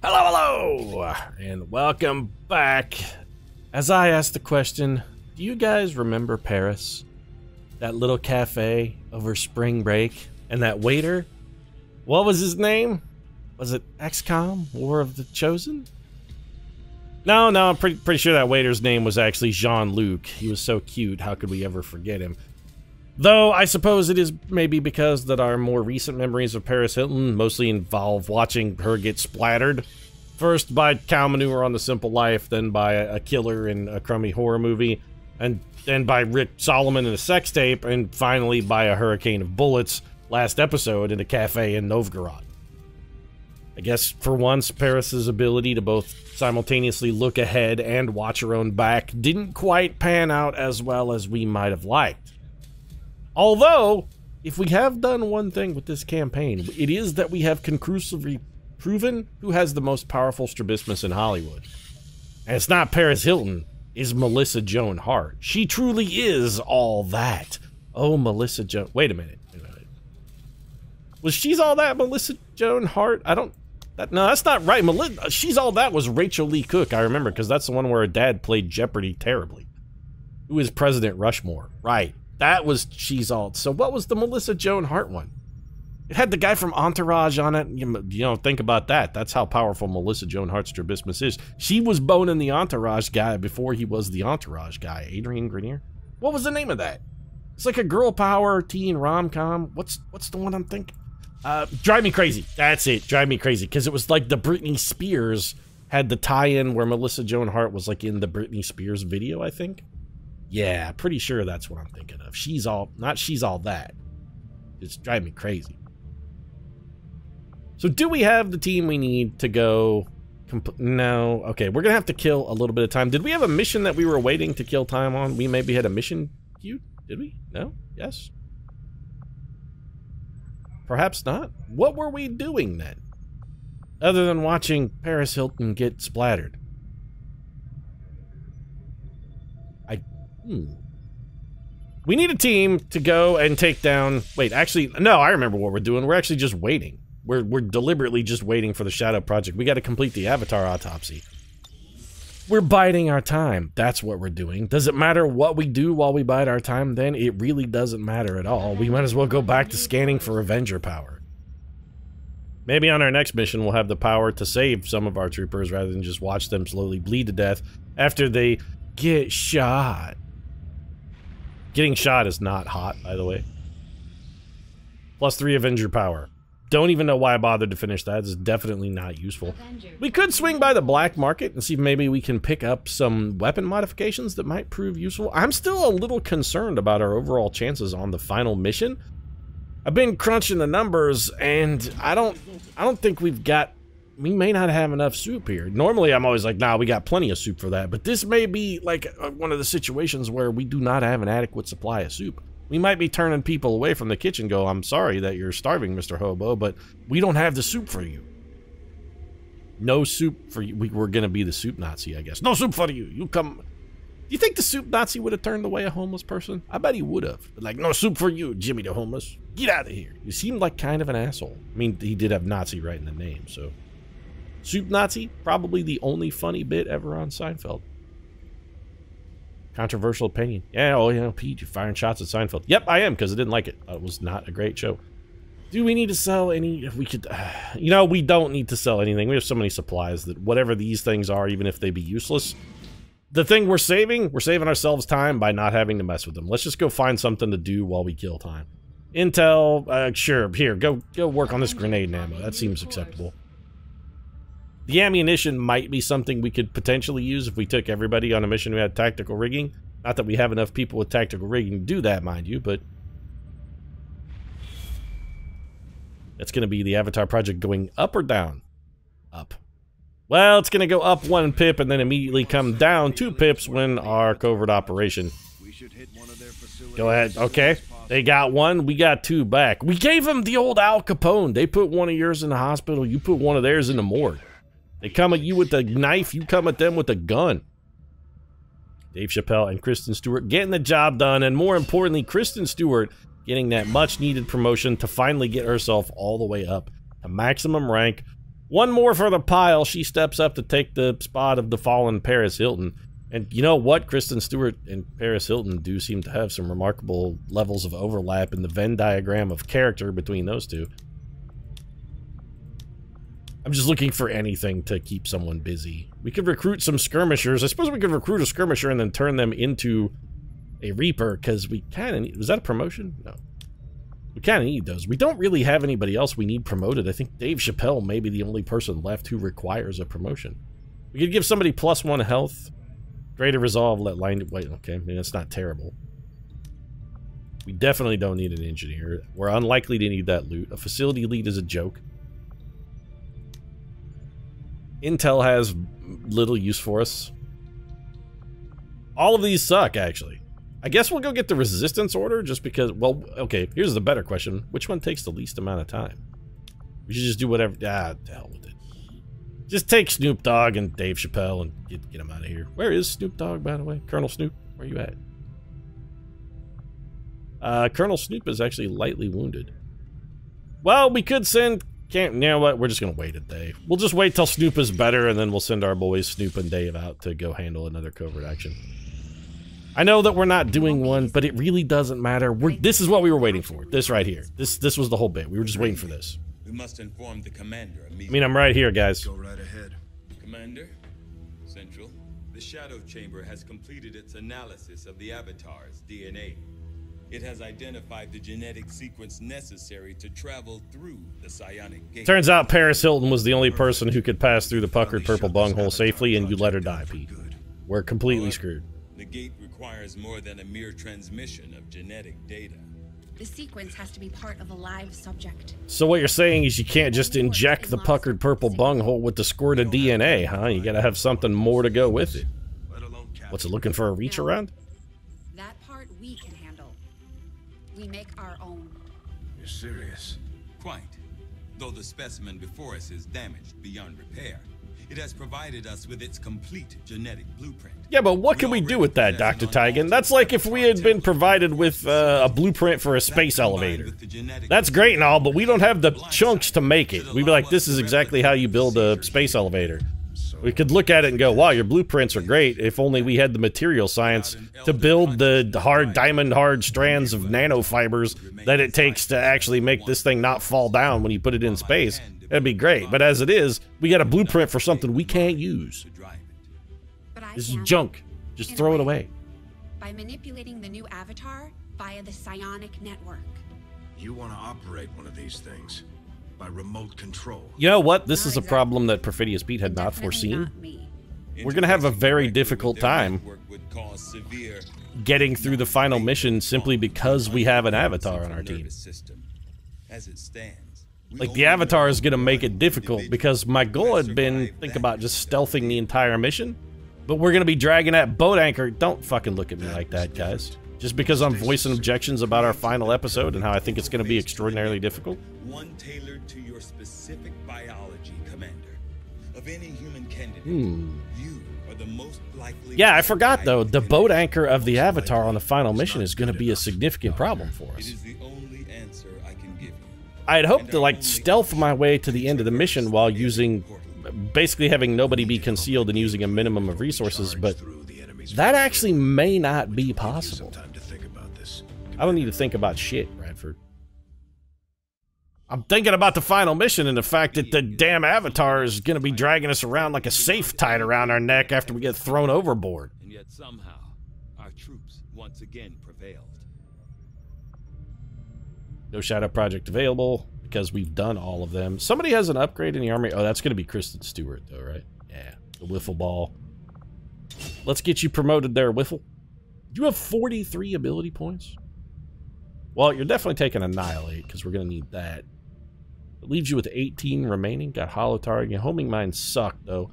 Hello, and welcome back. As I asked the question, do you guys remember Paris? That little cafe over spring break, and that waiter? What was his name? Was it XCOM, War of the Chosen? No, I'm pretty sure that waiter's name was actually Jean-Luc. He was so cute, how could we ever forget him? Though, I suppose it is maybe because that our more recent memories of Paris Hilton mostly involve watching her get splattered. First by cow manure on The Simple Life, then by a killer in a crummy horror movie, and then by Rick Solomon in a sex tape, and finally by a hurricane of bullets last episode in a cafe in Novgorod. I guess, for once, Paris's ability to both simultaneously look ahead and watch her own back didn't quite pan out as well as we might have liked. Although, if we have done one thing with this campaign, it is that we have conclusively proven who has the most powerful strabismus in Hollywood. And it's not Paris Hilton, it's Melissa Joan Hart. She truly is all that. Oh, Melissa Joan... Wait a minute. Was She's All That Melissa Joan Hart? No, that's not right. She's All That was Rachel Lee Cook, I remember, because that's the one where her dad played Jeopardy terribly. Who is President Rushmore? Right. That was She's All. So what was the Melissa Joan Hart one? It had the guy from Entourage on it. You know, think about that. That's how powerful Melissa Joan Hart's strabismus is. She was boning the Entourage guy before he was the Entourage guy. Adrian Grenier? What was the name of that? It's like a girl power teen rom-com. What's the one I'm thinking? Drive Me Crazy. That's it. Drive Me Crazy. Because it was like the Britney Spears had the tie-in where Melissa Joan Hart was like in the Britney Spears video, I think. Yeah, pretty sure that's what I'm thinking of. Not She's All That. It's Drive Me Crazy. So do we have the team we need to go... No. Okay, we're gonna have to kill a little bit of time. Did we have a mission that we were waiting to kill time on? We maybe had a mission queue? Did we? No? Yes? Perhaps not. What were we doing then? Other than watching Paris Hilton get splattered. We need a team to go and take down... Wait, actually, no, I remember what we're doing. We're actually just waiting. We're deliberately just waiting for the Shadow Project. We got to complete the Avatar autopsy. We're biding our time. That's what we're doing. Does it matter what we do while we bide our time then? It really doesn't matter at all. We might as well go back to scanning for Avenger power. Maybe on our next mission we'll have the power to save some of our troopers rather than just watch them slowly bleed to death after they get shot. Getting shot is not hot, by the way. +3 Avenger power. Don't even know why I bothered to finish that. It's definitely not useful. We could swing by the black market and see if maybe we can pick up some weapon modifications that might prove useful. I'm still a little concerned about our overall chances on the final mission. I've been crunching the numbers, and I don't think we may not have enough soup here. Normally, I'm always like, nah, we got plenty of soup for that. But this may be like one of the situations where we do not have an adequate supply of soup. We might be turning people away from the kitchen, go, I'm sorry that you're starving, Mr. Hobo, but we don't have the soup for you. No soup for you. We're going to be the soup Nazi, I guess. No soup for you. You come. Do you think the soup Nazi would have turned away a homeless person? I bet he would have. Like, no soup for you, Jimmy the homeless. Get out of here. You seemed like kind of an asshole. I mean, he did have Nazi right in the name, so... Soup Nazi, probably the only funny bit ever on Seinfeld. Controversial opinion. Yeah, oh, you know, Pete, you're firing shots at Seinfeld. Yep, I am, because I didn't like it. It was not a great show. Do we need to sell any... If we could... you know, we don't need to sell anything. We have so many supplies that whatever these things are, even if they be useless... The thing we're saving ourselves time by not having to mess with them. Let's just go find something to do while we kill time. Intel, sure, here, go work on this grenade and ammo. That seems acceptable. The ammunition might be something we could potentially use if we took everybody on a mission who had tactical rigging. Not that we have enough people with tactical rigging to do that, mind you, but... That's going to be the Avatar Project going up or down? Up. Well, it's going to go up 1 pip and then immediately come down 2 pips when our covert operation... Go ahead, okay. They got 1, we got 2 back. We gave them the old Al Capone. They put one of yours in the hospital, you put one of theirs in the morgue. They come at you with a knife, you come at them with a gun. Dave Chappelle and Kristen Stewart getting the job done, and more importantly, Kristen Stewart getting that much-needed promotion to finally get herself all the way up to maximum rank One more for the pile. She steps up to take the spot of the fallen Paris Hilton. And you know what? Kristen Stewart and Paris Hilton do seem to have some remarkable levels of overlap in the Venn diagram of character between those two. I'm just looking for anything to keep someone busy. We could recruit some skirmishers. I suppose we could recruit a skirmisher and then turn them into a Reaper, because we kind of need... Was that a promotion? No. We kind of need those. We don't really have anybody else we need promoted. I think Dave Chappelle may be the only person left who requires a promotion. We could give somebody +1 health. Greater resolve, let line... Wait, okay. I mean, that's not terrible. We definitely don't need an engineer. We're unlikely to need that loot. A facility lead is a joke. Intel has little use for us. All of these suck, actually. I guess we'll go get the resistance order just because... Well, okay, here's the better question. Which one takes the least amount of time? We should just do whatever... Ah, to hell with it. Just take Snoop Dogg and Dave Chappelle and get them out of here. Where is Snoop Dogg, by the way? Colonel Snoop, where you at? Colonel Snoop is actually lightly wounded. Well, we could send... You know what? We're just gonna wait a day. We'll just wait till Snoop is better, and then we'll send our boys Snoop and Dave out to go handle another covert action. I know that we're not doing one, but it really doesn't matter. This is what we were waiting for. This right here. This was the whole bit. We were just waiting for this. We must inform the commander immediately. I mean, I'm right here, guys. Go right ahead. Commander, Central. The Shadow Chamber has completed its analysis of the Avatar's DNA. It has identified the genetic sequence necessary to travel through the psionic gate. Turns out Paris Hilton was the only person who could pass through the puckered purple bunghole safely, and you let her die, Pete. We're completely screwed. The gate requires more than a mere transmission of genetic data. The sequence has to be part of a live subject. So what you're saying is you can't just inject the puckered purple bunghole with the squirt of DNA, huh? You gotta have something more to go with it. What's it, looking for a reach around? That part we can handle. We make our own. You're serious? Quite. Though the specimen before us is damaged beyond repair, it has provided us with its complete genetic blueprint. Yeah, but what can we do with that, Dr. Tigan? That's like if we had been provided with a blueprint for a space elevator. That's great and all, but we don't have the chunks to make it. We'd be like, this is exactly how you build a space elevator. We could look at it and go, wow, your blueprints are great, if only we had the material science to build the hard, diamond-hard strands of nanofibers that it takes to actually make this thing not fall down when you put it in space. That'd be great, but as it is, we got a blueprint for something we can't use. This is junk. Just throw it away. By manipulating the new avatar via the psionic network. You want to operate one of these things by remote control. You know what? This is a problem that Perfidious Pete had not foreseen. We're going to have a very difficult time getting through the final mission simply because we have an avatar on our team. As it stands, like, the avatar is going to make it difficult because my goal had been, think about just stealthing the entire mission, but we're going to be dragging that boat anchor. Don't fucking look at me like that, guys. Just because I'm voicing objections about our final episode and how I think it's going to be extraordinarily difficult. One tailored to your specific biology, Commander. Of any human candidate, you are the most likely... Yeah, I forgot, though. The boat anchor of the avatar on the final mission is going to be a significant problem for us. It is the only answer I can give you. I'd hoped to, like, stealth my way to the end of the mission while using... basically having nobody be concealed and using a minimum of resources, but that actually may not be possible. I don't need to think about shit, Bradford. I'm thinking about the final mission and the fact that the damn avatar is going to be dragging us around like a safe tied around our neck after we get thrown overboard. And yet somehow, our troops once again prevailed. No Shadow Project available because we've done all of them. Somebody has an upgrade in the army. Oh, that's going to be Kristen Stewart, though, right? Yeah, the wiffle ball. Let's get you promoted there, Wiffle. You have 43 ability points. Well, you're definitely taking Annihilate, because we're going to need that. It leaves you with 18 remaining. Got Hollow Target. Homing Mine sucked, though.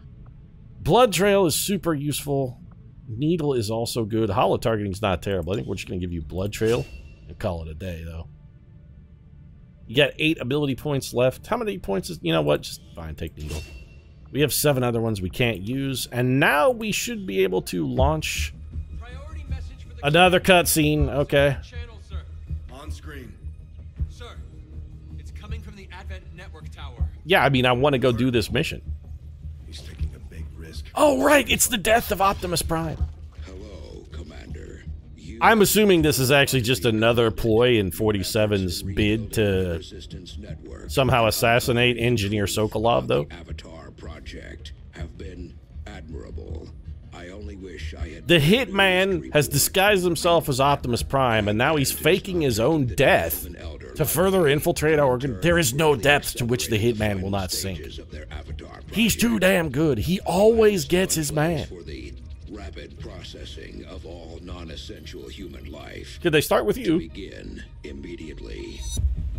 Blood Trail is super useful. Needle is also good. Hollow Targeting is not terrible. I think we're just going to give you Blood Trail and call it a day, though. You got 8 ability points left. How many points is... You know what? Just fine, take Needle. We have 7 other ones we can't use. And now we should be able to launch another cutscene. Okay. On screen. Sir, it's coming from the Advent Network Tower. Yeah, I mean, I want to go do this mission. He's taking a big risk. Oh, right, it's the death of Optimus Prime. Hello, Commander. I'm assuming this is actually just another ploy in 47's bid to somehow assassinate Engineer Sokolov, though. Avatar project have been admirable. I only wish I had. The Hitman has disguised himself as Optimus Prime, and now he's faking his own death to further infiltrate our organ. There is no depth to which the Hitman will not sink. He's too damn good. He always gets his man. For the rapid processing of all non-essential human life. Could they start with you? Begin immediately.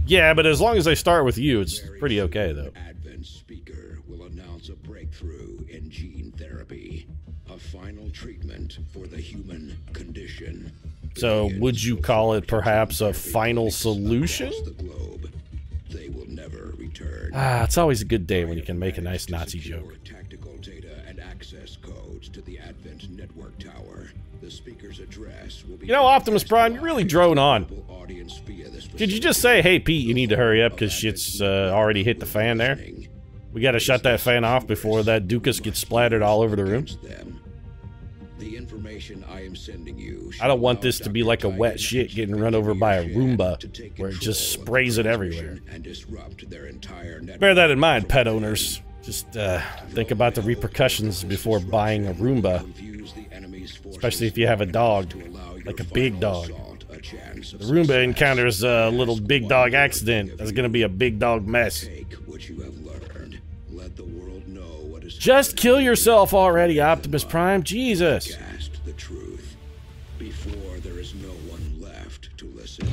Yeah, but as long as they start with you, it's pretty okay, though. Advent speaker will announce a breakthrough in gene therapy. A final treatment for the human condition. So, would you call it perhaps a final solution? The globe. They will never return. Ah, it's always a good day when you can make a nice Nazi joke. Tactical data and access codes to the Advent network tower. The speaker's address will be. You know, Optimus Prime, you really drone on. Could you just say, hey, Pete, you need to hurry up because shit's already hit the fan there? We gotta shut that fan off before that Dukas gets splattered all over the room. The information I am sending you. I don't want this to be like a wet shit getting run over by a Roomba where it just sprays it everywhere. And disrupt their entire network. Bear that in mind, pet owners. Just think about the repercussions before buying a Roomba. Especially if you have a dog, like a big dog. The Roomba encounters a little big dog accident. That's gonna be a big dog mess. Just kill yourself already, Optimus Prime. Jesus.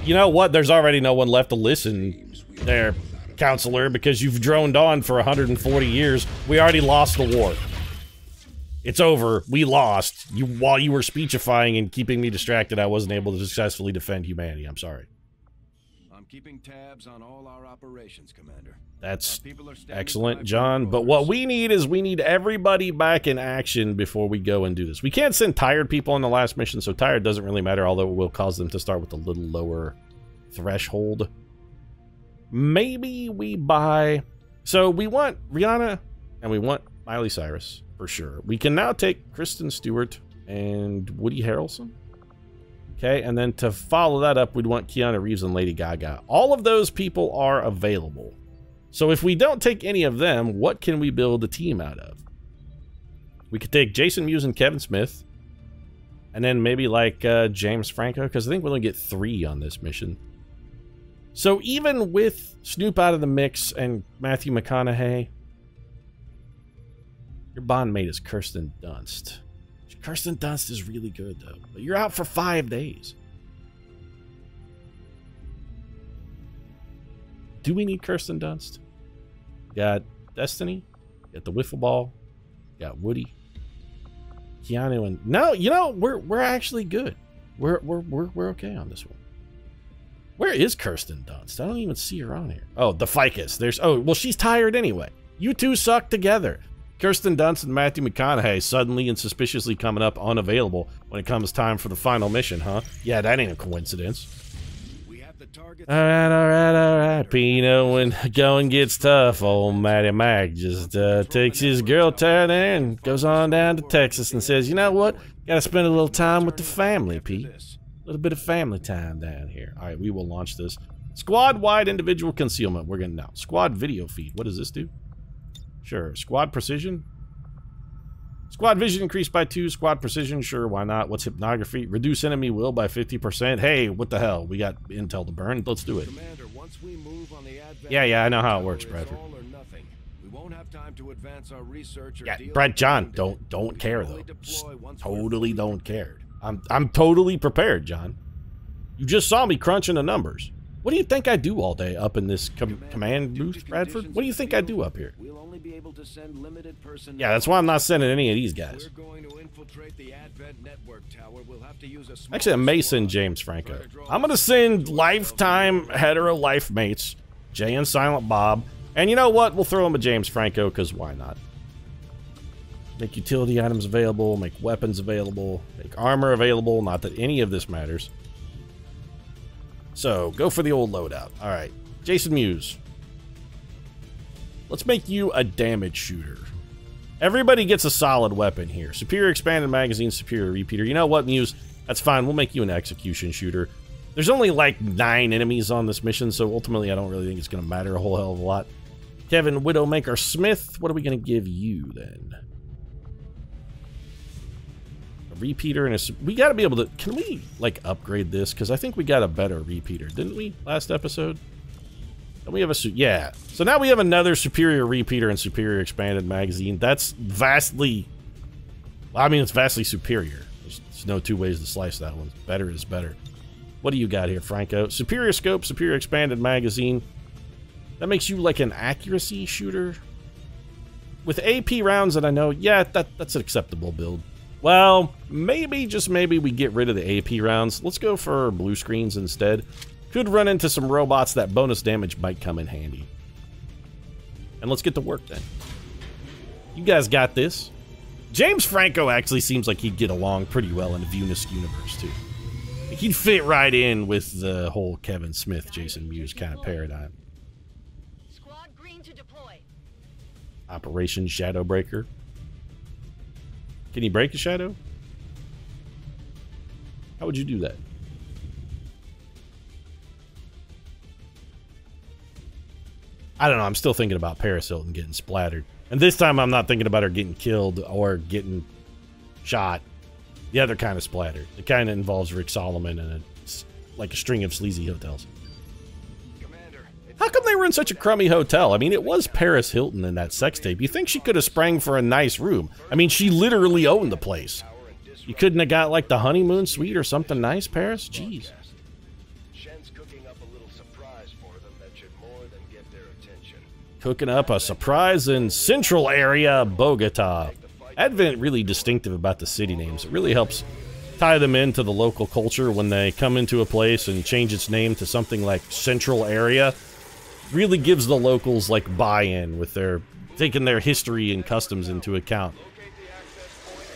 You know what? There's already no one left to listen there, counselor, because you've droned on for 140 years. We already lost the war. It's over. We lost. While you were speechifying and keeping me distracted, I wasn't able to successfully defend humanity. I'm sorry. I'm keeping tabs on all our operations, Commander. That's excellent, John. But what we need is we need everybody back in action before we go and do this. We can't send tired people on the last mission, so tired doesn't really matter, although it will cause them to start with a little lower threshold. Maybe we buy... So we want Rihanna and we want Miley Cyrus, for sure. We can now take Kristen Stewart and Woody Harrelson. Okay, and then to follow that up, we'd want Keanu Reeves and Lady Gaga. All of those people are available. So if we don't take any of them, what can we build a team out of? We could take Jason Mewes and Kevin Smith. And then maybe like James Franco, because I think we'll only get 3 on this mission. So even with Snoop out of the mix and Matthew McConaughey, your bond mate is Kirsten Dunst. Kirsten Dunst is really good, though. But you're out for 5 days. Do we need Kirsten Dunst? Got Destiny. Got the Wiffle Ball. Got Woody. Keanu and... No, you know, we're actually good. We're okay on this one. Where is Kirsten Dunst? I don't even see her on here. Oh, the ficus. There's... Oh, well, she's tired anyway. You two suck together. Kirsten Dunst and Matthew McConaughey suddenly and suspiciously coming up unavailable when it comes time for the final mission, huh? Yeah, that ain't a coincidence. Alright, Pino, when going gets tough, old Matty Mac just takes his girl Tara and goes on down to Texas and says, you know what? Gotta spend a little time with the family, Pete. A little bit of family time down here. Alright, we will launch this. Squad-wide individual concealment. We're gonna now. Squad video feed. What does this do? Sure. Squad precision? Squad vision increased by 2. Squad precision? Sure, why not? What's hypnography? Reduce enemy will by 50%. Hey, what the hell? We got intel to burn. Let's do it. Commander, once we move on the yeah, I know how it works, Bradford. We won't have time to advance our research or yeah, Brad, John, don't care though. Just totally don't care. I'm totally prepared, John. You just saw me crunching the numbers. What do you think I do all day up in this command booth, Bradford? What do you think I do up here? We'll only be able to send limited personnel. Yeah, that's why I'm not sending any of these guys. We're going to infiltrate the Advent network tower. We'll have to use a actually, I may send James Franco. I'm going to send lifetime hetero life mates, Jay and Silent Bob. And you know what? We'll throw him a James Franco, because why not? Make utility items available, make weapons available, make armor available. Not that any of this matters. So, go for the old loadout. Alright. Jason Mewes. Let's make you a damage shooter. Everybody gets a solid weapon here. Superior expanded magazine, superior repeater. You know what, Muse? That's fine. We'll make you an execution shooter. There's only like 9 enemies on this mission, so ultimately I don't really think it's going to matter a whole hell of a lot. Kevin, Widowmaker Smith, what are we going to give you then? A repeater and a... We got to be able to... Can we, like, upgrade this? Because I think we got a better repeater, didn't we, last episode? Don't we have a... Yeah. So now we have another superior repeater and superior expanded magazine. That's vastly... I mean, it's vastly superior. There's no two ways to slice that one. Better is better. What do you got here, Franco? Superior scope, superior expanded magazine. That makes you like an accuracy shooter. With AP rounds that I know, yeah, that's an acceptable build. Well, maybe, just maybe, we get rid of the AP rounds. Let's go for blue screens instead. Could run into some robots that bonus damage might come in handy. And let's get to work then. You guys got this. James Franco actually seems like he'd get along pretty well in the Venus universe, too. He'd fit right in with the whole Kevin Smith, Jason Mewes kind of paradigm. Squad green to deploy. Operation Shadowbreaker. Can you break a shadow? How would you do that? I don't know. I'm still thinking about Paris Hilton getting splattered. And this time I'm not thinking about her getting killed or getting shot. The other kind of splatter. The kind that involves Rick Solomon and like a string of sleazy hotels. How come they were in such a crummy hotel? I mean, it was Paris Hilton in that sex tape. You think she could have sprang for a nice room. I mean, she literally owned the place. You couldn't have got like the honeymoon suite or something nice, Paris? Jeez. Shen's cooking up a little surprise for them that should more than get their attention. Cooking up a surprise in central area Bogota. Advent really distinctive about the city names. It really helps tie them into the local culture when they come into a place and change its name to something like central area. Really gives the locals like buy-in with their taking their history and customs into account.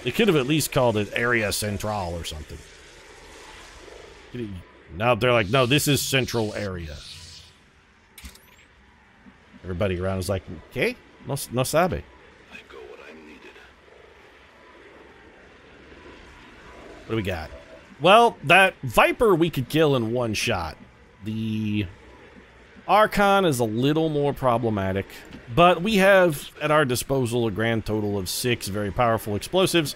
They could have at least called it Area Central or something. Now they're like, no, this is Central Area. Everybody around is like, okay, no sabe. What do we got? Well, that Viper we could kill in one shot. The Archon is a little more problematic, but we have at our disposal a grand total of 6 very powerful explosives.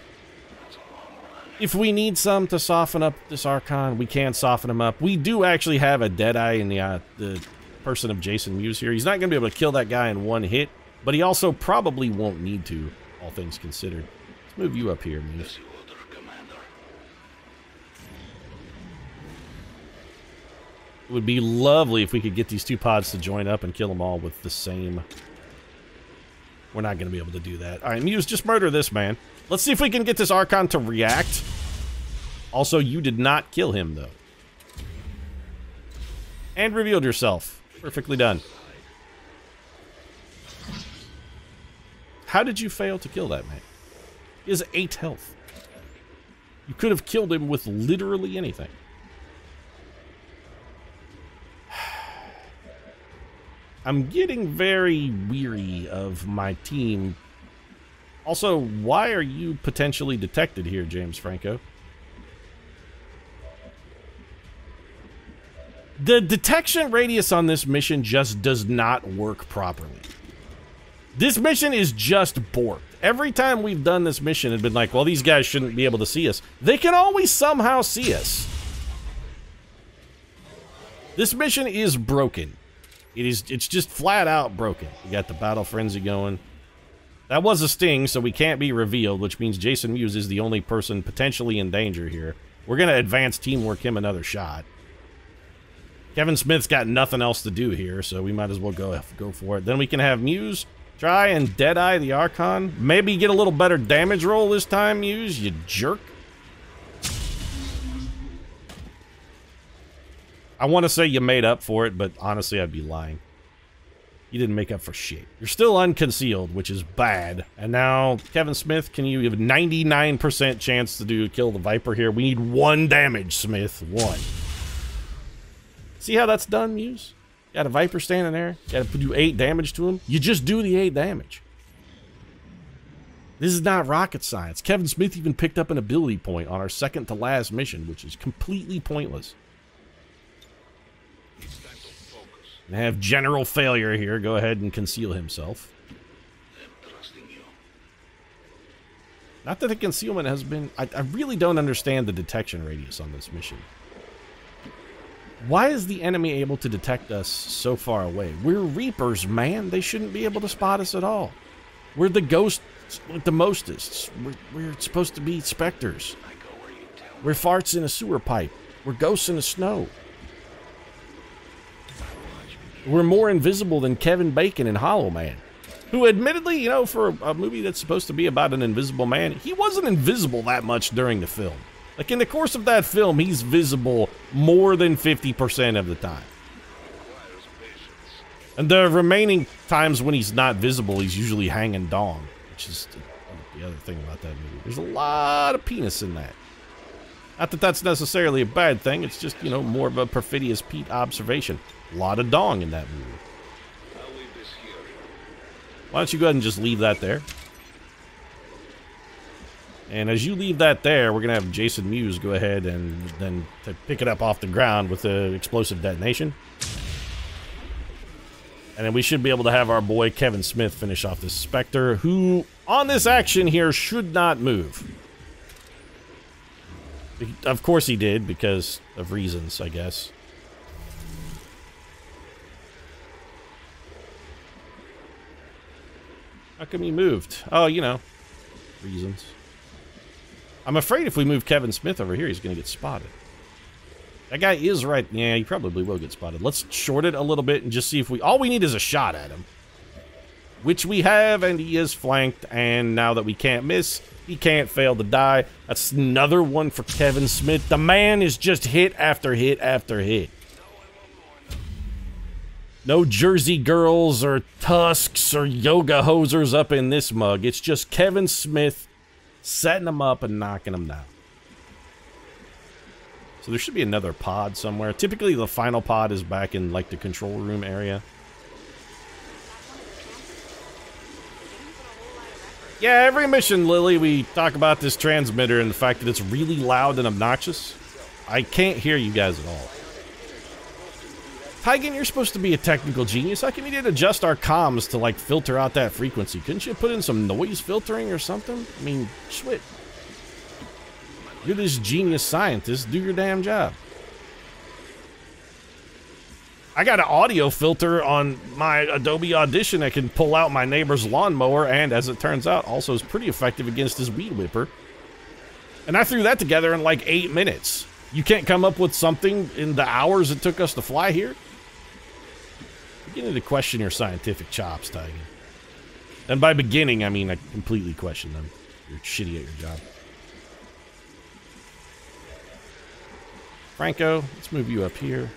If we need some to soften up this Archon, we can soften him up. We do actually have a Deadeye in the person of Jason Mewes here. He's not going to be able to kill that guy in one hit, but he also probably won't need to, all things considered. Let's move you up here, Mewes. It would be lovely if we could get these 2 pods to join up and kill them all with the same... We're not going to be able to do that. Alright, Mewes, just murder this man. Let's see if we can get this Archon to react. Also, you did not kill him, though. And revealed yourself. Perfectly done. How did you fail to kill that man? He has 8 health. You could have killed him with literally anything. I'm getting very weary of my team. Also, why are you potentially detected here, James Franco? The detection radius on this mission just does not work properly. This mission is just borked. Every time we've done this mission, it's been like, well, these guys shouldn't be able to see us. They can always somehow see us. This mission is broken. It's just flat out broken. We got the battle frenzy going. That was a sting, so we can't be revealed, which means Jason Mewes is the only person potentially in danger here. We're going to advance teamwork him another shot. Kevin Smith's got nothing else to do here, so we might as well go for it. Then we can have Mewes try and Deadeye the Archon. Maybe get a little better damage roll this time, Mewes, you jerk. I want to say you made up for it, but honestly, I'd be lying. You didn't make up for shit. You're still unconcealed, which is bad. And now, Kevin Smith, can you have a 99% chance to kill the Viper here? We need 1 damage, Smith. 1. See how that's done, Mewes? Got a Viper standing there. Got to do 8 damage to him. You just do the 8 damage. This is not rocket science. Kevin Smith even picked up an ability point on our second to last mission, which is completely pointless. And have general failure here. Go ahead and conceal himself. Not that the concealment has been... I really don't understand the detection radius on this mission. Why is the enemy able to detect us so far away? We're Reapers, man. They shouldn't be able to spot us at all. We're the ghosts with the mostest. We're supposed to be specters. We're farts in a sewer pipe. We're ghosts in the snow. We're more invisible than Kevin Bacon in Hollow Man. Who admittedly, you know, for a movie that's supposed to be about an invisible man, he wasn't invisible that much during the film. Like, in the course of that film, he's visible more than 50% of the time. And the remaining times when he's not visible, he's usually hanging dong, which is the other thing about that movie. There's a lot of penis in that. Not that that's necessarily a bad thing, it's just, you know, more of a Perfidious Pete observation. A lot of dong in that movie. Why don't you go ahead and just leave that there? And as you leave that there, we're going to have Jason Mewes go ahead and then pick it up off the ground with an explosive detonation. And then we should be able to have our boy Kevin Smith finish off this Spectre, who, on this action here, should not move. Of course he did, because of reasons, I guess. How come he moved? Oh, you know, reasons. I'm afraid if we move Kevin Smith over here, he's going to get spotted. That guy is right. Yeah, he probably will get spotted. Let's short it a little bit and just see if we... All we need is a shot at him. Which we have, and he is flanked. And now that we can't miss, he can't fail to die. That's another one for Kevin Smith. The man is just hit after hit after hit. No Jersey girls or tusks or yoga hosers up in this mug. It's just Kevin Smith setting them up and knocking them down. So there should be another pod somewhere. Typically the final pod is back in like the control room area. Yeah, every mission, Lily, we talk about this transmitter and the fact that it's really loud and obnoxious. I can't hear you guys at all. Tygan, you're supposed to be a technical genius. How come you didn't adjust our comms to, like, filter out that frequency? Couldn't you put in some noise filtering or something? I mean, shit. You're this genius scientist. Do your damn job. I got an audio filter on my Adobe Audition that can pull out my neighbor's lawnmower and, as it turns out, also is pretty effective against his weed whipper. And I threw that together in, like, 8 minutes. You can't come up with something in the hours it took us to fly here? Beginning to question your scientific chops, Tygan. And by beginning, I mean I completely question them. You're shitty at your job. Franco, let's move you up here.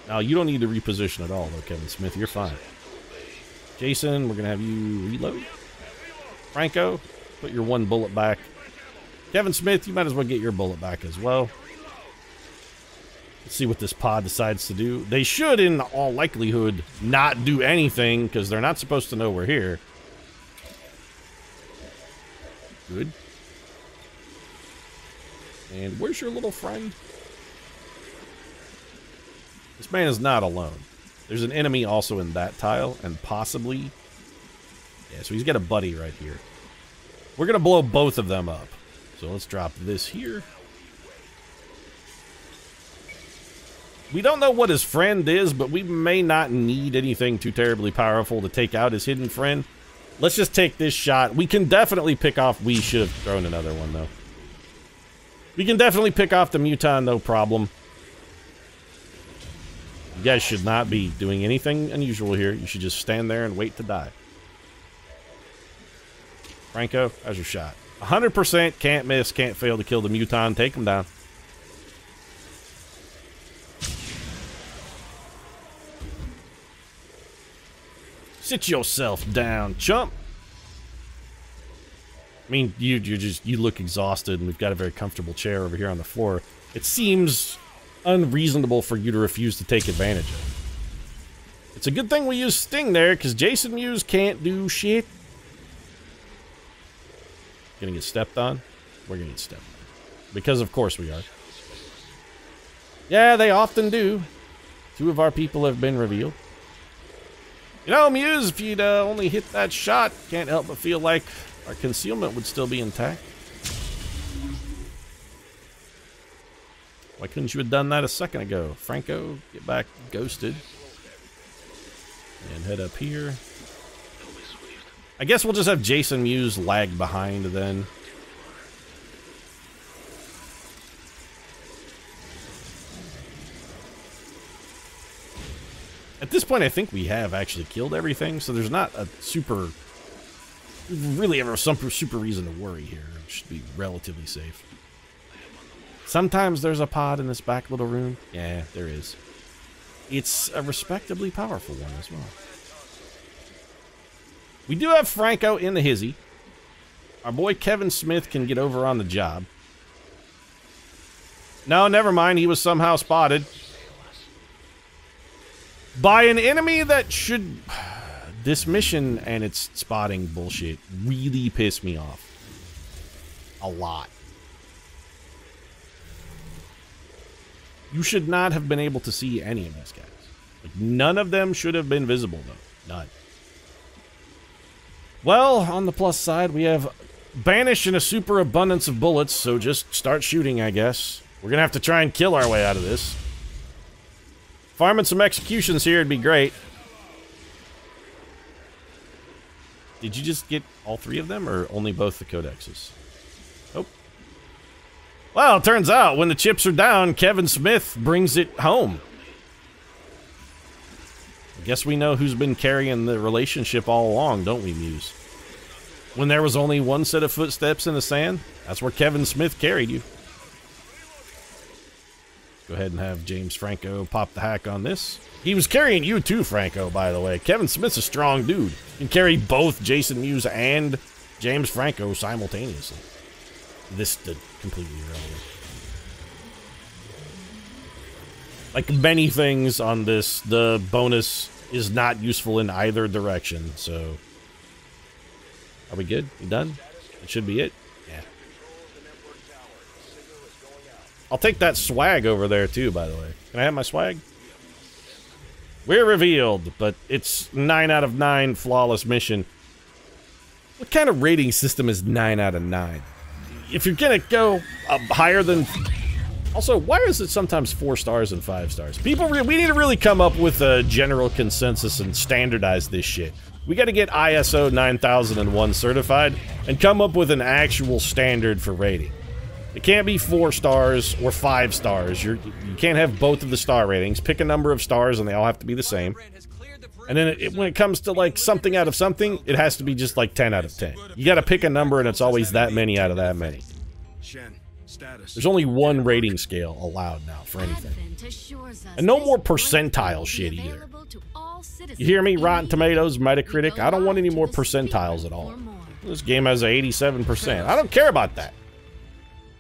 Now, you don't need to reposition at all, though, Kevin Smith. You're fine. Jason, we're going to have you reload. Franco, put your 1 bullet back. Kevin Smith, you might as well get your bullet back as well. Let's see what this pod decides to do. They should, in all likelihood, not do anything, because they're not supposed to know we're here. Good. And where's your little friend? This man is not alone. There's an enemy also in that tile, and possibly... Yeah, so he's got a buddy right here. We're going to blow both of them up. So let's drop this here. We don't know what his friend is, but we may not need anything too terribly powerful to take out his hidden friend. Let's just take this shot. We can definitely pick off... We should have thrown another one, though. We can definitely pick off the Muton, no problem. You guys should not be doing anything unusual here. You should just stand there and wait to die. Franco, how's your shot? 100%, can't miss, can't fail to kill the Muton. Take him down. Sit yourself down, chump. I mean, you look exhausted, and we've got a very comfortable chair over here on the floor. It seems unreasonable for you to refuse to take advantage of. It's a good thing we use Sting there, because Jason Mewes can't do shit. Gonna get stepped on? We're gonna get stepped on. Because of course we are. Yeah, they often do. 2 of our people have been revealed. You know, Mewes, if you'd only hit that shot, can't help but feel like our concealment would still be intact. Why couldn't you have done that a second ago? Franco, get back ghosted. And head up here. I guess we'll just have Jason Mewes lag behind then. At this point, I think we have actually killed everything, so there's not a super... really ever some super reason to worry here. It should be relatively safe. Sometimes there's a pod in this back little room. Yeah, there is. It's a respectably powerful one as well. We do have Franco in the hizzy. Our boy Kevin Smith can get over on the job. No, never mind. He was somehow spotted. By an enemy that should... This mission and its spotting bullshit really pissed me off. A lot. You should not have been able to see any of these guys. Like, none of them should have been visible, though. None. Well, on the plus side, we have Banish and a super abundance of bullets, so just start shooting, I guess. We're gonna have to try and kill our way out of this. Farming some executions here would be great. Did you just get all 3 of them, or only both the codexes? Oh. Well, it turns out, when the chips are down, Kevin Smith brings it home. I guess we know who's been carrying the relationship all along, don't we, Mewes? When there was only one set of footsteps in the sand, that's where Kevin Smith carried you. Go ahead and have James Franco pop the hack on this. He was carrying you too, Franco, by the way. Kevin Smith's a strong dude. He can carry both Jason Mewes and James Franco simultaneously. This did completely irrelevant. Like many things on this, the bonus is not useful in either direction, so... Are we good? We done? That should be it. Yeah. I'll take that swag over there, too, by the way. Can I have my swag? We're revealed, but it's 9 out of 9 flawless mission. What kind of rating system is 9 out of 9? If you're gonna go higher than... Also, why is it sometimes 4 stars and 5 stars? People, we need to really come up with a general consensus and standardize this shit. We gotta get ISO 9001 certified and come up with an actual standard for rating. It can't be 4 stars or 5 stars. You can't have both of the star ratings. Pick a number of stars and they all have to be the same. And then when it comes to like something out of something, it has to be just like 10 out of 10. You gotta pick a number and it's always that many out of that many. Shen, status. There's only one rating scale allowed now for anything. And no more percentile shit either. You hear me? Rotten Tomatoes, Metacritic. I don't want any more percentiles at all. This game has a 87%. I don't care about that.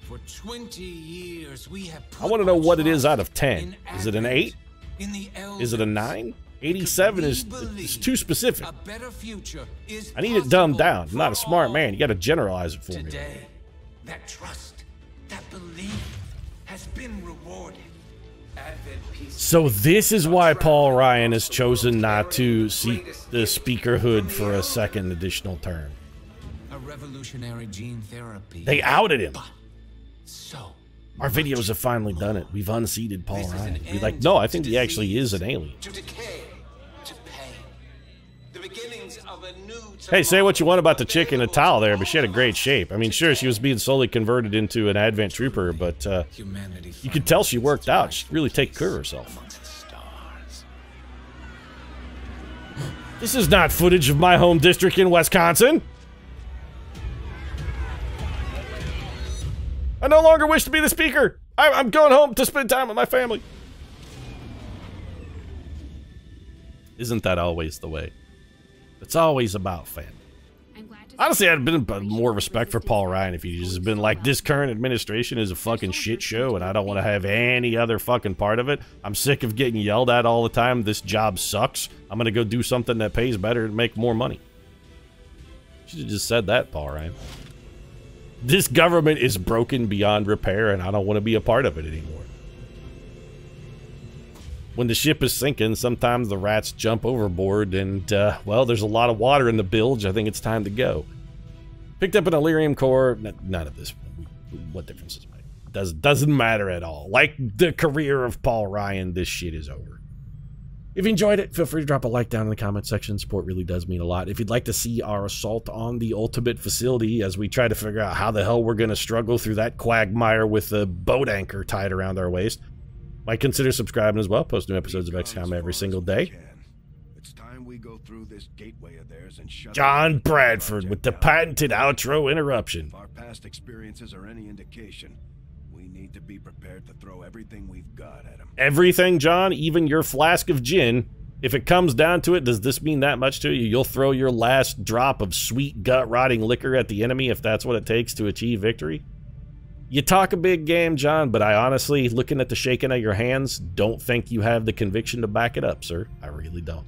For 20 years, we have I want to know what it is out of 10. Is it an 8? Is it a 9? 87 is too specific. I need it dumbed down. I'm not a smart man. You got to generalize it for me. Today, that trust, that belief has been rewarded. So this is why Paul Ryan has chosen not to seek the speakerhood for a second additional term. A revolutionary gene therapy. They outed him. So our videos have finally done it. We've unseated Paul Ryan. We're like, no, I think he actually is an alien. To decay, to pain. The beginnings of a new Hey, say what you want about the chick in the towel there, but she had a great shape. I mean, sure, she was being slowly converted into an Advent Trooper, but you could tell she worked out. She really take care of herself. This is not footage of my home district in Wisconsin. I no longer wish to be the speaker. I'm going home to spend time with my family. Isn't that always the way? It's always about family. Honestly, I'd have been more respect for Paul Ryan if he just been like, this current administration is a fucking shit show and I don't want to have any other fucking part of it. I'm sick of getting yelled at all the time. This job sucks. I'm going to go do something that pays better and make more money. Should have just said that, Paul Ryan. This government is broken beyond repair and I don't want to be a part of it anymore. When the ship is sinking, sometimes the rats jump overboard and, well, there's a lot of water in the bilge. I think it's time to go. Picked up an Illyrium core. None of this. What difference does it make? Doesn't matter at all. Like the career of Paul Ryan, this shit is over. If you enjoyed it, feel free to drop a like down in the comment section. Support really does mean a lot. If you'd like to see our assault on the ultimate facility as we try to figure out how the hell we're going to struggle through that quagmire with a boat anchor tied around our waist, might consider subscribing as well. Post new episodes of XCOM every single day. It's time we go through this gateway of theirs and shut John Bradford with the patented outro interruption. If our past experiences are any indication, we need to be prepared to throw everything we've got at them. Everything, John? Even your flask of gin? If it comes down to it, does this mean that much to you? You'll throw your last drop of sweet gut-rotting liquor at the enemy if that's what it takes to achieve victory? You talk a big game, John, but I honestly, looking at the shaking of your hands, don't think you have the conviction to back it up, sir. I really don't.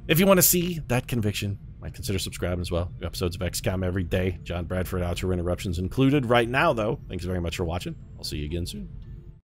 If you want to see that conviction, might consider subscribing as well. New episodes of XCOM every day. John Bradford outro interruptions included. Right now, though, thanks very much for watching. I'll see you again soon.